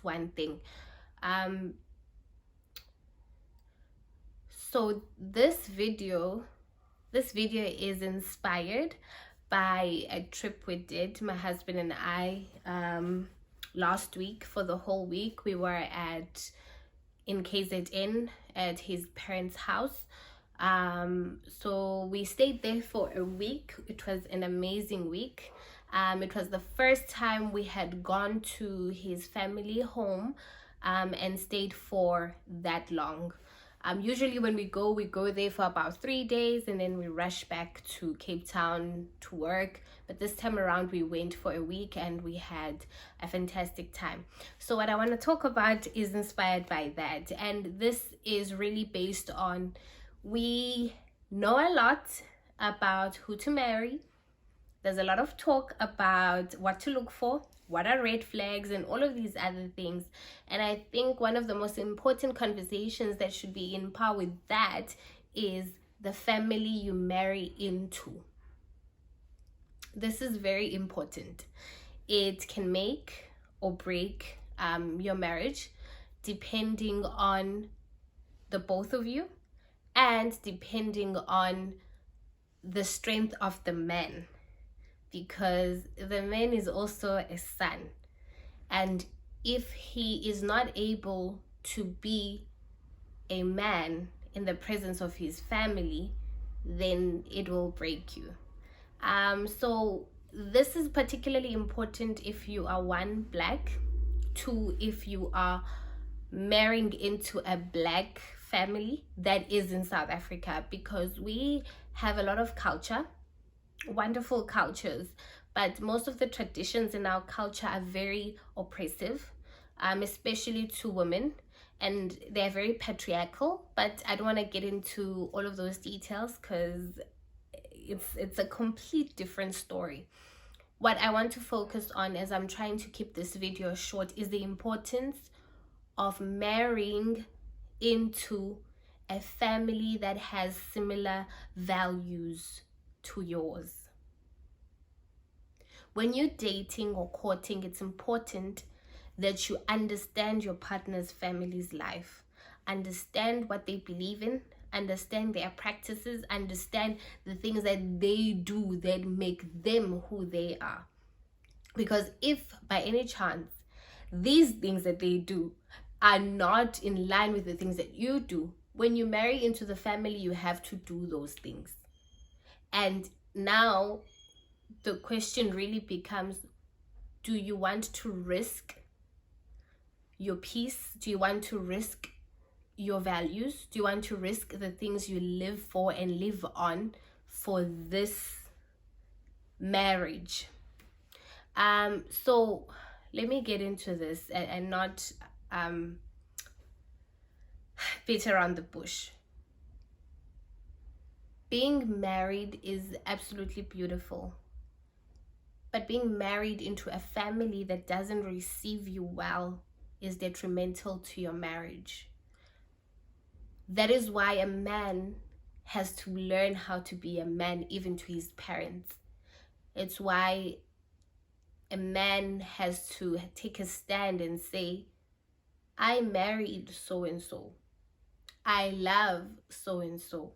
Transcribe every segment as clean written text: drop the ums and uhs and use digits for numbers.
one thing. So this video is inspired by a trip we did, my husband and I, last week. For the whole week we were in KZN at his parents' house. So we stayed there for a week. It was an amazing week. It was the first time we had gone to his family home and stayed for that long. Usually when we go there for about 3 days and then we rush back to Cape Town to work. But this time around we went for a week and we had a fantastic time. So what I want to talk about is inspired by that, and this is really based on, we know a lot about who to marry. There's a lot of talk about what to look for, what are red flags, and all of these other things. And I think one of the most important conversations that should be in par with that is the family you marry into. This is very important. It can make or break your marriage, depending on the both of you and depending on the strength of the man, because the man is also a son, and if he is not able to be a man in the presence of his family, then it will break you. So this is particularly important if you are, one, black, two, if you are marrying into a black family that is in South Africa, because we have a lot of culture, wonderful cultures, but most of the traditions in our culture are very oppressive, especially to women, and they're very patriarchal. But I don't want to get into all of those details because it's a complete different story. What I want to focus on, as I'm trying to keep this video short, is the importance of marrying into a family that has similar values to yours. When you're dating or courting, it's important that you understand your partner's family's life, understand what they believe in, understand their practices, understand the things that they do that make them who they are. Because if by any chance these things that they do are not in line with the things that you do, when you marry into the family, you have to do those things. And now the question really becomes, do you want to risk your peace? Do you want to risk your values? Do you want to risk the things you live for and live on for this marriage? So let me get into this and not beat around the bush. Being married is absolutely beautiful, but being married into a family that doesn't receive you well is detrimental to your marriage. That is why a man has to learn how to be a man, even to his parents. It's why a man has to take a stand and say, I married so and so, I love so and so,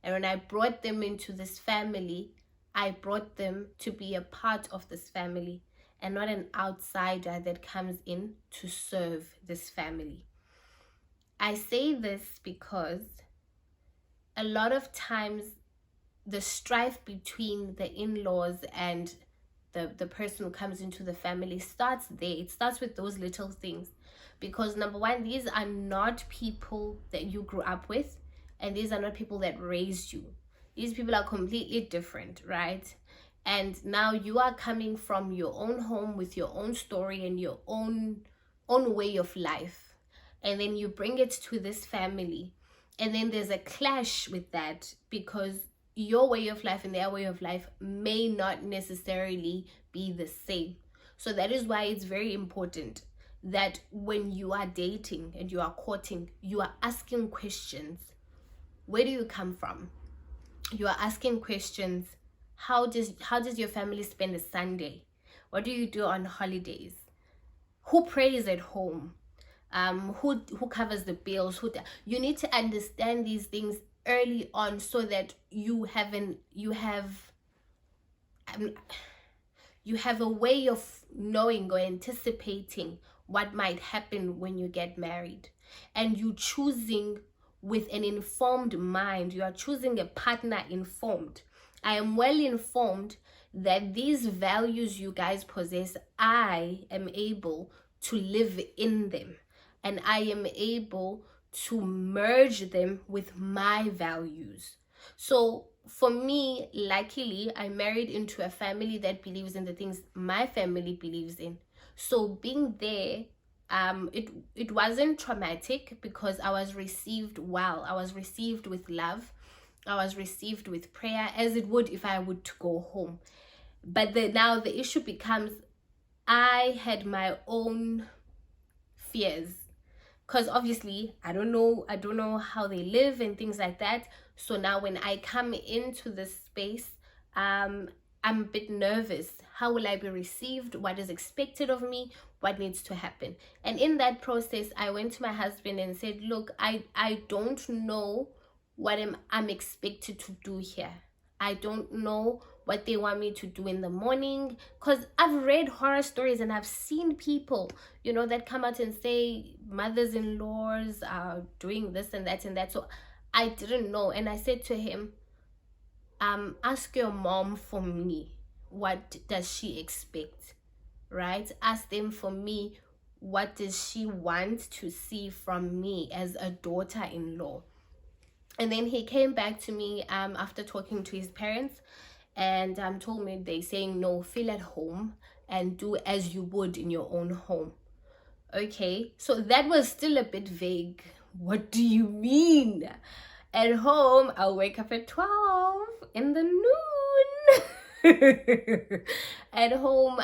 and when I brought them into this family, I brought them to be a part of this family and not an outsider that comes in to serve this family. I say this because a lot of times the strife between the in-laws and the person who comes into the family starts there. It starts with those little things, because number one, these are not people that you grew up with, and these are not people that raised you. These people are completely different, right? And now you are coming from your own home with your own story and your own way of life, and then you bring it to this family, and then there's a clash with that, because your way of life and their way of life may not necessarily be the same. So that is why it's very important that when you are dating and you are courting, you are asking questions. Where do you come from? You are asking questions. How does your family spend a Sunday? What do you do on holidays? who prays at home, who covers the bills, you need to understand these things early on, so that you have um, you have a way of knowing or anticipating what might happen when you get married, and you choosing with an informed mind. You are choosing a partner informed. I am well informed that these values you guys possess, I am able to live in them, and I am able to merge them with my values. So for me, luckily, I married into a family that believes in the things my family believes in. So being there, it wasn't traumatic, because I was received well. I was received with love. I was received with prayer, as it would if I would to go home. But now the issue becomes, I had my own fears, because obviously I don't know how they live and things like that. So now when I come into this space, I'm a bit nervous. How will I be received? What is expected of me? What needs to happen? And in that process, I went to my husband and said, look, I don't know what I'm expected to do here. I don't know what they want me to do in the morning, because I've read horror stories and I've seen people, that come out and say mothers-in-laws are doing this and that and that. So I didn't know, and I said to him, ask your mom for me, what does she expect, right? Ask them for me, what does she want to see from me as a daughter-in-law. And then he came back to me after talking to his parents, and told me they're saying, no, feel at home and do as you would in your own home. Okay, so that was still a bit vague. What do you mean? At home, I'll wake up at 12 in the noon. At home,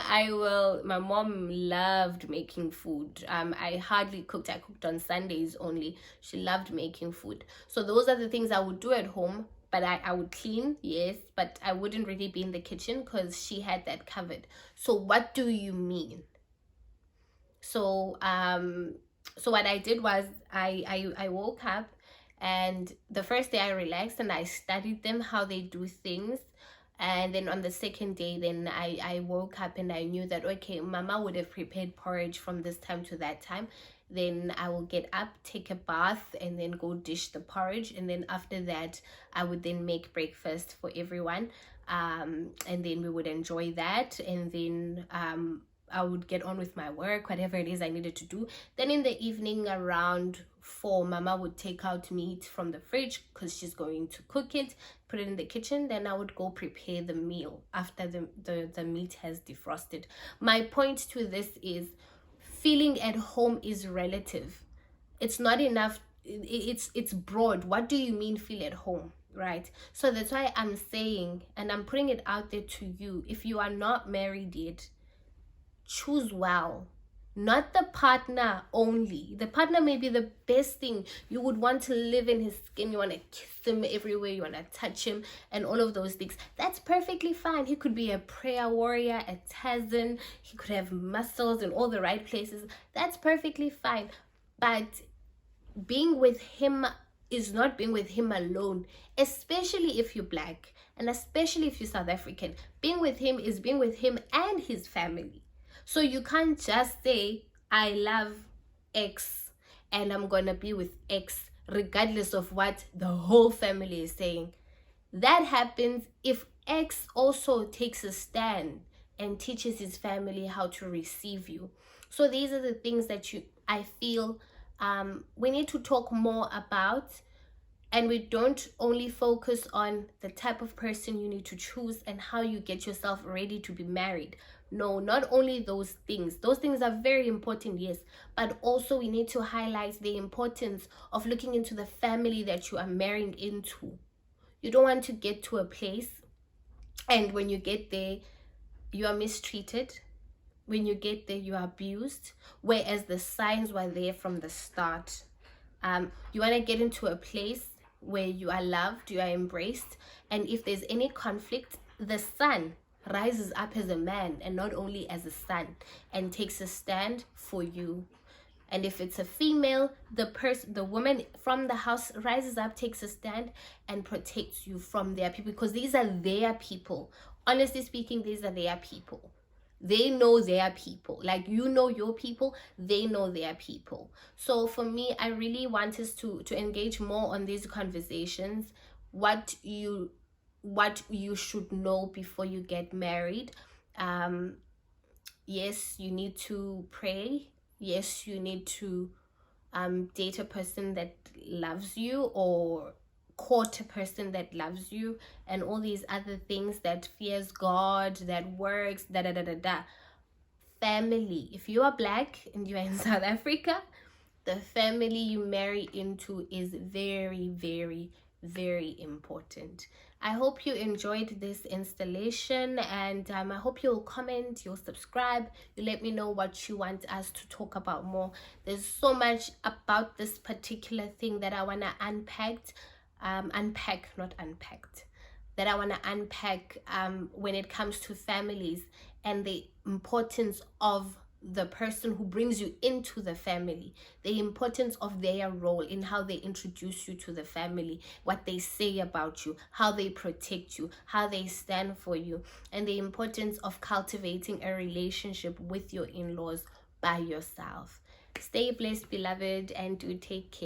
my mom loved making food. I hardly cooked. I cooked on Sundays only. She loved making food. So those are the things I would do at home. But I would clean, yes, but I wouldn't really be in the kitchen, because she had that covered. So what do you mean? So so what I did was I woke up, and the first day I relaxed and I studied them, how they do things. And then on the second day, then I woke up and I knew that, okay, mama would have prepared porridge from this time to that time. Then I will get up, take a bath, and then go dish the porridge. And then after that, I would then make breakfast for everyone. And then we would enjoy that. And then I would get on with my work, whatever it is I needed to do. Then in the evening around 4, mama would take out meat from the fridge, because she's going to cook it, put it in the kitchen. Then I would go prepare the meal after the meat has defrosted. My point to this is, feeling at home is relative. It's not enough. It's broad. What do you mean feel at home, right? So that's why I'm saying, and I'm putting it out there to you, if you are not married yet, choose well. Not the partner only. The partner may be the best thing. You would want to live in his skin. You want to kiss him everywhere. You want to touch him and all of those things. That's perfectly fine. He could be a prayer warrior, a Tazan. He could have muscles in all the right places. That's perfectly fine. But being with him is not being with him alone, especially if you're Black and especially if you're South African. Being with him is being with him and his family. So you can't just say, I love X and I'm going to be with X regardless of what the whole family is saying. That happens if X also takes a stand and teaches his family how to receive you. So these are the things that I feel we need to talk more about. And we don't only focus on the type of person you need to choose and how you get yourself ready to be married. No, not only those things. Those things are very important, yes. But also we need to highlight the importance of looking into the family that you are marrying into. You don't want to get to a place and when you get there, you are mistreated. When you get there, you are abused. Whereas the signs were there from the start. You want to get into a place where you are loved, you are embraced, and if there's any conflict, the son rises up as a man and not only as a son, and takes a stand for you. And if it's a female, the woman from the house rises up, takes a stand, and protects you from their people, because these are their people. Honestly speaking, these are their people. They know their people. Like, you know your people, they know their people. So for me, I really want us to engage more on these conversations. What you should know before you get married. Yes, you need to pray. Yes, you need to date a person that loves you, or court a person that loves you, and all these other things, that fears God, that works, da da da da da. Family. If you are black and you are in South Africa, the family you marry into is very, very, very important. I hope you enjoyed this installation, and I hope you'll comment, you'll subscribe, you let me know what you want us to talk about more. There's so much about this particular thing that I want to unpack, not unpacked, that I want to unpack when it comes to families, and the importance of the person who brings you into the family, the importance of their role in how they introduce you to the family, what they say about you, how they protect you, how they stand for you, and the importance of cultivating a relationship with your in-laws by yourself. Stay blessed, beloved, and do take care.